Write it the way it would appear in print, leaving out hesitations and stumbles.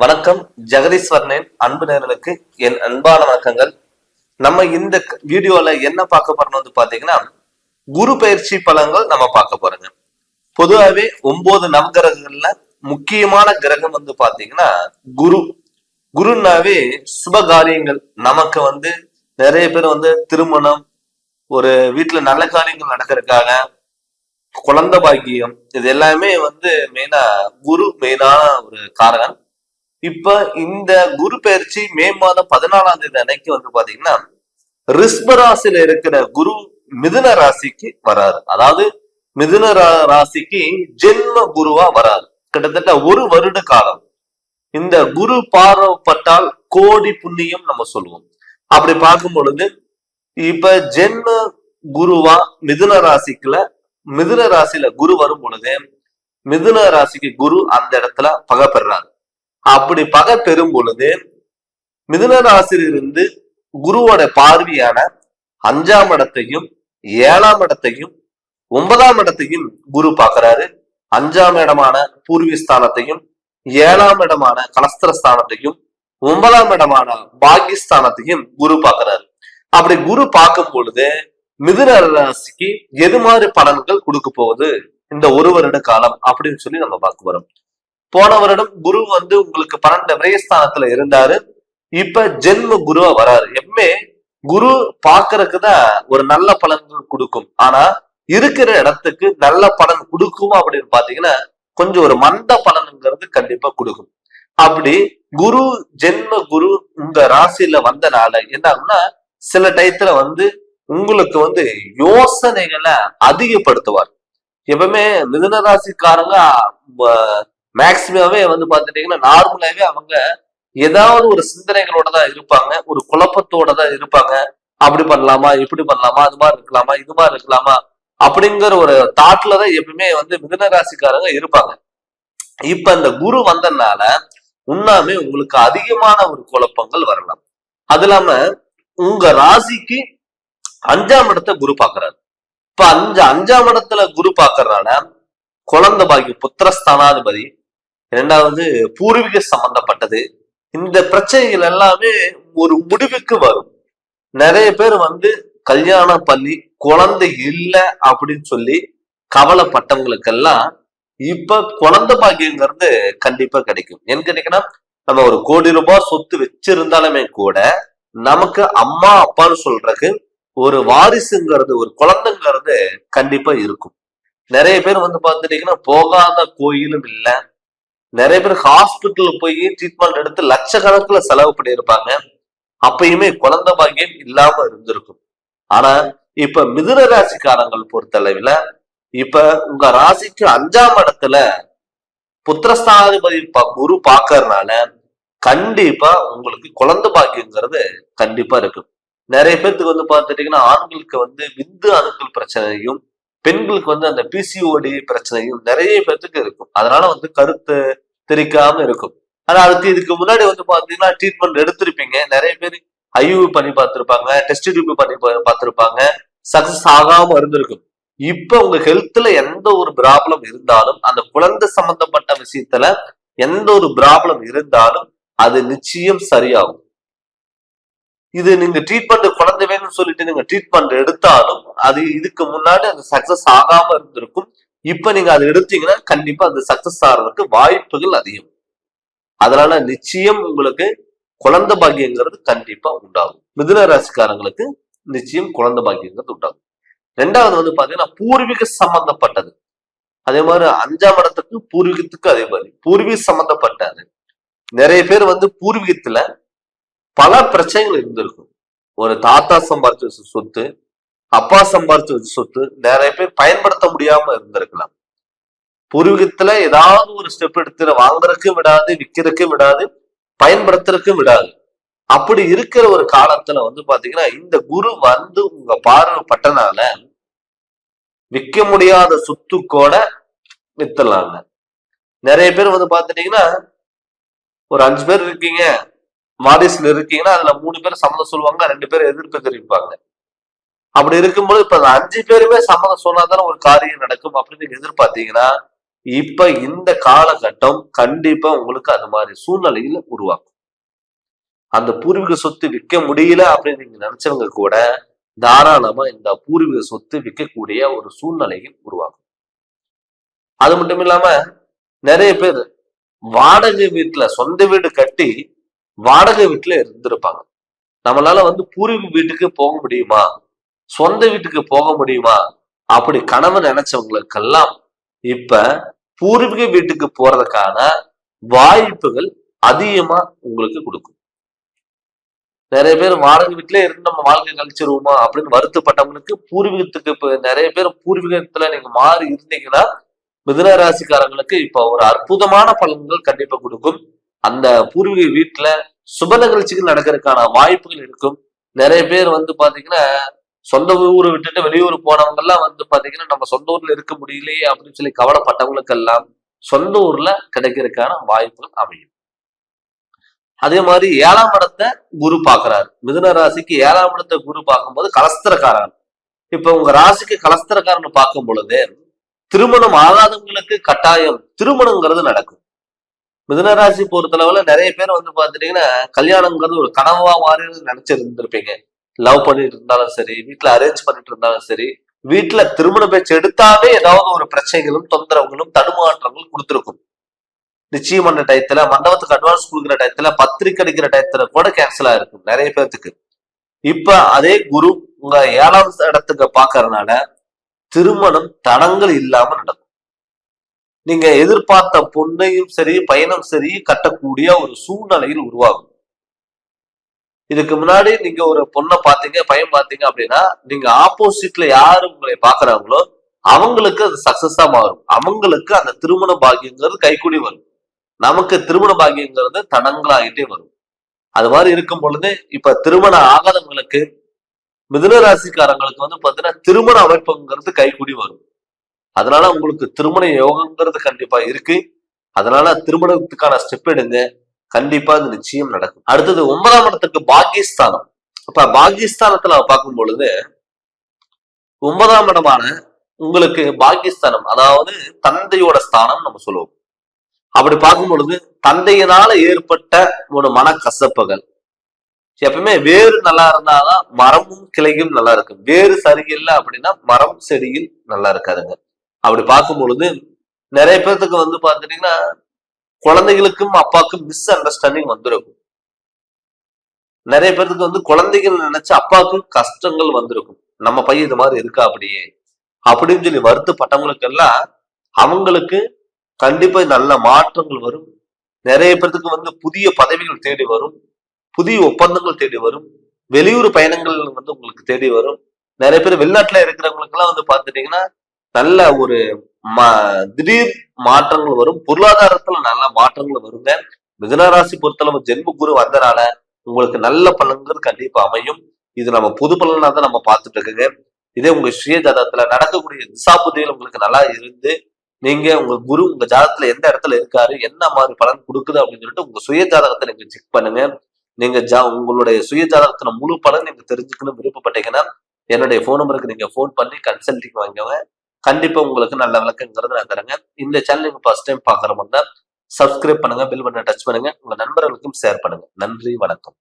வணக்கம். ஜெகதீஸ்வரனின் அன்பு நேயர்களுக்கு என் அன்பான வணக்கங்கள். நம்ம இந்த வீடியோல என்ன பார்க்க போறோம்னு வந்து பாத்தீங்கன்னா, குரு பயிற்சி பலன்கள் நம்ம பார்க்க போறோங்க. பொதுவாகவே 9 நவகிரகங்கள்ல முக்கியமான கிரகம் வந்து பாத்தீங்கன்னா குரு. குருனாவே சுப காரியங்கள். நமக்கு வந்து நிறைய பேர் வந்து திருமணம், ஒரு வீட்டுல நல்ல காரியங்கள் நடக்கிறதுக்காக, குழந்தை பாக்கியம், இது எல்லாமே வந்து குரு மெயினான ஒரு காரகம். இப்ப இந்த குரு பயிற்சி மே மாதம் 14ஆம் தேதி அன்னைக்கு வந்து பாத்தீங்கன்னா ரிஷப ராசியில இருக்கிற குரு மிதுன ராசிக்கு வராரு. அதாவது மிதுன ராசிக்கு ஜென்ம குருவா வராரு. கிட்டத்தட்ட ஒரு வருட காலம் இந்த குரு பார்வைப்பட்டால் கோடி புண்ணியம் நம்ம சொல்லுவோம். அப்படி பார்க்கும் பொழுது இப்ப ஜென்ம குருவா மிதுன ராசியில குரு வரும் பொழுது மிதுன ராசிக்கு குரு அந்த இடத்துல பகை பெறாரு. அப்படி பகை பெறும் பொழுது மிதுன ராசியிலிருந்து குருவோட பார்வையான 5ஆம் இடத்தையும் 7ஆம் இடத்தையும் 9ஆம் இடத்தையும் குரு பார்க்கிறாரு. 5ஆம் இடமான பூர்வீஸ்தானத்தையும் 7ஆம் இடமான கலஸ்திரஸ்தானத்தையும் 9ஆம் இடமான பாகிஸ்தானத்தையும் குரு பார்க்கிறாரு. அப்படி குரு பார்க்கும் பொழுது மிதுன ராசிக்கு எது மாதிரி பலன்கள் கொடுக்க போகுது இந்த ஒரு வருட காலம் அப்படின்னு சொல்லி நம்ம பார்க்க வரோம். போன வருடம் குரு வந்து உங்களுக்கு 12 விரயஸ்தானத்துல இருந்தாரு. இப்ப ஜென்ம குருவா வராரு. எப்பவுமே குரு பாக்குறதுக்குதான் ஒரு நல்ல பலன்கள் கொடுக்கும். ஆனா இருக்கிற இடத்துக்கு நல்ல பலன் கொடுக்குமா அப்படின்னு பாத்தீங்கன்னா கொஞ்சம் ஒரு மந்த பலனுங்கிறது கண்டிப்பா கொடுக்கும். அப்படி குரு ஜென்ம குரு உங்க ராசியில வந்தனால என்ன ஆகும்னா சில டயத்துல வந்து உங்களுக்கு வந்து யோசனைகளை அதிகப்படுத்துவார். எப்பவுமே மிதுன ராசிக்காரங்க மேக்சிமமே வந்து பாத்துட்டீங்கன்னா நார்மலாவே அவங்க ஏதாவது ஒரு சிந்தனைகளோட தான் இருப்பாங்க, ஒரு குழப்பத்தோட தான் இருப்பாங்க. அப்படி பண்ணலாமா, இப்படி பண்ணலாமா, அது மாதிரி இருக்கலாமா, இது மாதிரி இருக்கலாமா அப்படிங்கிற ஒரு தாட்ல தான் எப்பவுமே வந்து மிதுன ராசிக்காரங்க இருப்பாங்க. இப்ப இந்த குரு வந்ததுனால உண்ணாமே உங்களுக்கு அதிகமான ஒரு குழப்பங்கள் வரலாம். அது இல்லாம உங்க ராசிக்கு 5ஆம் இடத்தை குரு பாக்குறாரு. இப்ப 5ஆம் இடத்துல குரு பாக்குறதுனால குழந்தை பாக்கியம், புத்திரஸ்தானாதிபதி, 2வது பூர்வீக சம்பந்தப்பட்டது, இந்த பிரச்சனைகள் எல்லாமே ஒரு முடிவுக்கு வரும். நிறைய பேர் வந்து கல்யாணம் பண்ணி குழந்தை இல்லை அப்படின்னு சொல்லி கவலைப்பட்டவங்களுக்கெல்லாம் இப்ப குழந்தை பாக்கியங்கிறது கண்டிப்பா கிடைக்கும். ஏன்னு கேட்டீங்கன்னா நம்ம ஒரு கோடி ரூபாய் சொத்து வச்சிருந்தாலுமே கூட நமக்கு அம்மா அப்பான்னு சொல்றதுக்கு ஒரு வாரிசுங்கிறது, ஒரு குழந்தைங்கிறது கண்டிப்பா இருக்கும். நிறைய பேர் வந்து பாத்துட்டீங்கன்னா போகாத கோயிலும் இல்ல. நிறைய பேர் ஹாஸ்பிட்டல் போய் ட்ரீட்மெண்ட் எடுத்து லட்சக்கணக்குல செலவு பண்ணியிருப்பாங்க. அப்பயுமே குழந்தை பாக்கியம் இல்லாம இருந்திருக்கும். ஆனா இப்ப மிதுன ராசிக்காரங்கள் பொறுத்தளவுல இப்ப உங்க ராசிக்கு 5ஆம் இடத்துல புத்திரஸ்தானாதிபதி குரு பாக்கறதுனால கண்டிப்பா உங்களுக்கு குழந்தை பாக்கியங்கிறது கண்டிப்பா இருக்கும். நிறைய பேருக்கு வந்து பாத்துட்டீங்கன்னா ஆண்களுக்கு வந்து விந்து அணுக்கள் பிரச்சனையும், பெண்களுக்கு வந்து அந்த பிசிஓடி பிரச்சனையும் நிறைய பேர்த்துக்கு இருக்கும். அதனால வந்து கருத்து தெரிக்காம இருக்கும். ஆனா இதுக்கு முன்னாடி வந்து பாத்தீங்கன்னா ட்ரீட்மெண்ட் எடுத்திருப்பீங்க. நிறைய பேர் ஐயூவி பண்ணி பார்த்திருப்பாங்க, டெஸ்ட் டியூப் பண்ணி பார்த்திருப்பாங்க, சக்சஸ் ஆகாம இருந்திருக்கும். இப்ப உங்க ஹெல்த்ல எந்த ஒரு ப்ராப்ளம் இருந்தாலும், அந்த குழந்தை சம்பந்தப்பட்ட விஷயத்துல எந்த ஒரு ப்ராப்ளம் இருந்தாலும் அது நிச்சயம் சரியாகும். இது நீங்க ட்ரீட்மெண்ட் குழந்தை வேணும்னு சொல்லிட்டு நீங்க ட்ரீட்மெண்ட் எடுத்தாலும் அது இதுக்கு முன்னாடி அது சக்சஸ் ஆகாம இருந்திருக்கும். இப்ப நீங்க அதை எடுத்தீங்கன்னா கண்டிப்பா அது சக்சஸ் ஆகிறதுக்கு வாய்ப்புகள் அதிகம். அதனால நிச்சயம் உங்களுக்கு குழந்தை பாக்கியங்கிறது கண்டிப்பா உண்டாகும். மிதுன ராசிக்காரங்களுக்கு நிச்சயம் குழந்தை பாக்கியங்கிறது உண்டாகும். 2வது வந்து பாத்தீங்கன்னா பூர்வீக சம்பந்தப்பட்டது. அதே மாதிரி 5ஆம் இடத்துக்கு பூர்வீகத்துக்கு அதே மாதிரி பூர்வீக சம்பந்தப்பட்டது. நிறைய பேர் வந்து பூர்வீகத்துல பல பிரச்சனைகள் இருந்திருக்கும். ஒரு தாத்தா சம்பாரிச்ச சொத்து, அப்பா சம்பாரிச்ச சொத்து நிறைய பேர் பயன்படுத்த முடியாம இருந்திருக்கலாம். பூர்வீகத்துல ஏதாவது ஒரு ஸ்டெப் எடுத்து வாங்குறதுக்கும் விடாது, விற்கிறதுக்கும் விடாது, பயன்படுத்துறதுக்கும் விடாது. அப்படி இருக்கிற ஒரு காலத்துல வந்து பாத்தீங்கன்னா இந்த குரு வந்து உங்க பார்வைப்பட்டனால விற்க முடியாத சொத்துக்கோட வித்தலாங்க. நிறைய பேர் வந்து பாத்துட்டீங்கன்னா ஒரு 5 பேர் இருக்கீங்க, வாரிசுல இருக்கீங்கன்னா அதுல 3 பேர் சம்மதம் சொல்லுவாங்க, 2 பேர் எதிர்ப்பு தெரிவிப்பாங்க. அப்படி இருக்கும்போது இப்ப 5 பேருமே சம்மதம் சொன்னாதானே ஒரு காரியம் நடக்கும் அப்படின்னு நீங்க எதிர்பார்த்தீங்கன்னா இப்ப இந்த காலகட்டம் கண்டிப்பா உங்களுக்கு அது மாதிரி சூழ்நிலையில உருவாக்கும். அந்த பூர்வீக சொத்து விற்க முடியல அப்படின்னு நீங்க நினைச்சவங்க கூட தாராளமா இந்த பூர்வீக சொத்து விற்கக்கூடிய ஒரு சூழ்நிலையில் உருவாகும். அது மட்டும் இல்லாம நிறைய பேர் வாடகை வீட்டுல சொந்த வீடு கட்டி வாடகை வீட்டுல இருந்திருப்பாங்க. நம்மளால பூர்வீக வீட்டுக்கு போக முடியுமா, சொந்த வீட்டுக்கு போக முடியுமா அப்படி கனவு நினைச்சவங்களுக்கெல்லாம் இப்ப பூர்வீக வீட்டுக்கு போறதுக்கான வாய்ப்புகள் அதிகமா உங்களுக்கு கொடுக்கும். நிறைய பேர் வாடகை வீட்டுல இருந்து நம்ம வாழ்க்கை கழிச்சிருவோமா அப்படின்னு வருத்தப்பட்டவங்களுக்கு பூர்வீகத்துக்கு இப்ப நிறைய பேர் பூர்வீகத்துல நீங்க மாறி இருந்தீங்கன்னா மிதுன ராசிக்காரங்களுக்கு இப்ப ஒரு அற்புதமான பலன்கள் கண்டிப்பா கொடுக்கும். அந்த பூர்வீக வீட்டுல சுப நிகழ்ச்சிகள் நடக்கிறதுக்கான வாய்ப்புகள் இருக்கும். நிறைய பேர் பாத்தீங்கன்னா சொந்த ஊரை விட்டுட்டு வெளியூர் போனவங்க எல்லாம் பாத்தீங்கன்னா நம்ம சொந்த ஊர்ல இருக்க முடியலையே அப்படின்னு சொல்லி கவலைப்பட்டவங்களுக்கு எல்லாம் சொந்த ஊர்ல கிடைக்கிறதுக்கான வாய்ப்புகள் அமையும். அதே மாதிரி 7ஆம் இடத்தை குரு பாக்குறாரு. மிதுன ராசிக்கு 7ஆம் இடத்தை குரு பார்க்கும்போது கலஸ்திரக்காரன். இப்ப உங்க ராசிக்கு கலஸ்திரக்காரன் பார்க்கும் பொழுது திருமணம் ஆகாதவங்களுக்கு கட்டாயம் திருமணங்கிறது நடக்கும். மிதுன ராசி பொறுத்தளவுல நிறைய பேர் பாத்துட்டீங்கன்னா கல்யாணம்ங்கிறது ஒரு கனவா மாதிரி நினைச்சிருந்திருப்பீங்க. லவ் பண்ணிட்டு இருந்தாலும் சரி, வீட்டுல அரேஞ்ச் பண்ணிட்டு இருந்தாலும் சரி, வீட்டுல திருமண பேச்சு எடுத்தாவே ஏதாவது ஒரு பிரச்சனைகளும் தொந்தரவுகளும் தடுமாற்றங்களும் கொடுத்திருக்கும். நிச்சயம் பண்ண டயத்துல, மண்டபத்துக்கு அட்வான்ஸ் கொடுக்குற டயத்துல, பத்திரிக்கை அடிக்கிற டயத்துல கூட கேன்சல் ஆயிருக்கும் நிறைய பேர்த்துக்கு. இப்ப அதே குரு உங்க 7ஆம் இடத்துக்கு பாக்குறதுனால திருமணம் தடங்கள் இல்லாம நடக்கும். நீங்க எதிர்பார்த்த பொண்ணையும் சரி பையனும் சரி கட்டக்கூடிய ஒரு சூழ்நிலையில் உருவாகும். இதுக்கு முன்னாடி நீங்க ஒரு பொண்ணை பாத்தீங்க பையன் பாத்தீங்க அப்படின்னா நீங்க ஆப்போசிட்ல யாரு உங்களை பாக்குறாங்களோ அவங்களுக்கு அது சக்சஸா மாறும். அவங்களுக்கு அந்த திருமண பாக்கியங்கிறது கைக்கூடி வரும். நமக்கு திருமண பாக்கியங்கிறது தடங்களாகிட்டே வரும். அது மாதிரி இருக்கும் பொழுது இப்ப திருமணம் ஆகாதவங்களுக்கு மிதுன ராசிக்காரங்களுக்கு பாத்தீங்கன்னா திருமண அமைப்புங்கிறது கைக்கூடி வரும். அதனால உங்களுக்கு திருமண யோகங்கிறது கண்டிப்பா இருக்கு. அதனால திருமணத்துக்கான ஸ்டெப் எடுங்க, கண்டிப்பா அது நிச்சயம் நடக்கும். அடுத்தது 9ஆம் இடத்துக்கு பாக்கியஸ்தானம். அப்ப பாக்கியஸ்தானத்துல பார்க்கும் பொழுது 9ஆம் இடமான உங்களுக்கு பாக்கியஸ்தானம், அதாவது தந்தையோட ஸ்தானம் நம்ம சொல்லுவோம். அப்படி பார்க்கும் பொழுது தந்தையினால ஏற்பட்ட ஒரு மனக்கசப்புகள், எப்பவுமே வேறு நல்லா இருந்தாதான் மரமும் கிளையும் நல்லா இருக்கும். வேறு சரியில்லை அப்படின்னா மரம் செடியில் நல்லா இருக்காதுங்க. அப்படி பார்க்கும் பொழுது நிறைய பேர்த்துக்கு பாத்துட்டீங்கன்னா குழந்தைகளுக்கும் அப்பாவுக்கும் மிஸ் அண்டர்ஸ்டாண்டிங் வந்திருக்கும். நிறைய பேருக்கு குழந்தைகள் நினைச்சு அப்பாவுக்கும் கஷ்டங்கள் வந்திருக்கும். நம்ம பையன் இது மாதிரி இருக்கா அப்படியே அப்படின்னு சொல்லி வருத்தப்பட்டவங்களுக்கு எல்லாம் அவங்களுக்கு கண்டிப்பா நல்ல மாற்றங்கள் வரும். நிறைய பேர்த்துக்கு புதிய பதவிகள் தேடி வரும், புதிய ஒப்பந்தங்கள் தேடி வரும், வெளியூர் பயணங்கள் உங்களுக்கு தேடி வரும். நிறைய பேர் வெளிநாட்டுல இருக்கிறவங்களுக்கு எல்லாம் பாத்துட்டீங்கன்னா நல்ல ஒரு திடீர் மாற்றங்கள் வரும். பொருளாதாரத்துல நல்ல மாற்றங்கள் வருங்க. மிதுன ராசி பொறுத்தளவு ஜென்ம குரு வந்தனால உங்களுக்கு நல்ல பலன்கள் கண்டிப்பா அமையும். இது நம்ம பொது பலனா தான் நம்ம பார்த்துட்டு இருக்குங்க. இதே உங்க சுய ஜாதகத்துல நடக்கக்கூடிய திசாபுத்திகள் உங்களுக்கு நல்லா இருந்து நீங்க உங்க குரு உங்க ஜாதகத்துல எந்த இடத்துல இருக்காரு, என்ன மாதிரி பலன் கொடுக்குது அப்படின்னு சொல்லிட்டு உங்க சுய ஜாதகத்தை நீங்க செக் பண்ணுங்க. நீங்க உங்களுடைய சுய ஜாதகத்துல முழு பலன் நீங்க தெரிஞ்சுக்கணும் விருப்பப்பட்டீங்கன்னா என்னுடைய போன் நம்பருக்கு நீங்க போன் பண்ணி கன்சல்டிங் வாங்கிக்கோங்க. கண்டிப்பா உங்களுக்கு நல்ல விளக்கங்கிறது நான் தரேங்க. இந்த சேனல் நீங்க ஃபர்ஸ்ட் டைம் பாக்குற மாதிரி தான் சப்ஸ்கிரைப் பண்ணுங்க, பெல் பட்டனை டச் பண்ணுங்க, உங்க நண்பர்களுக்கும் ஷேர் பண்ணுங்க. நன்றி, வணக்கம்.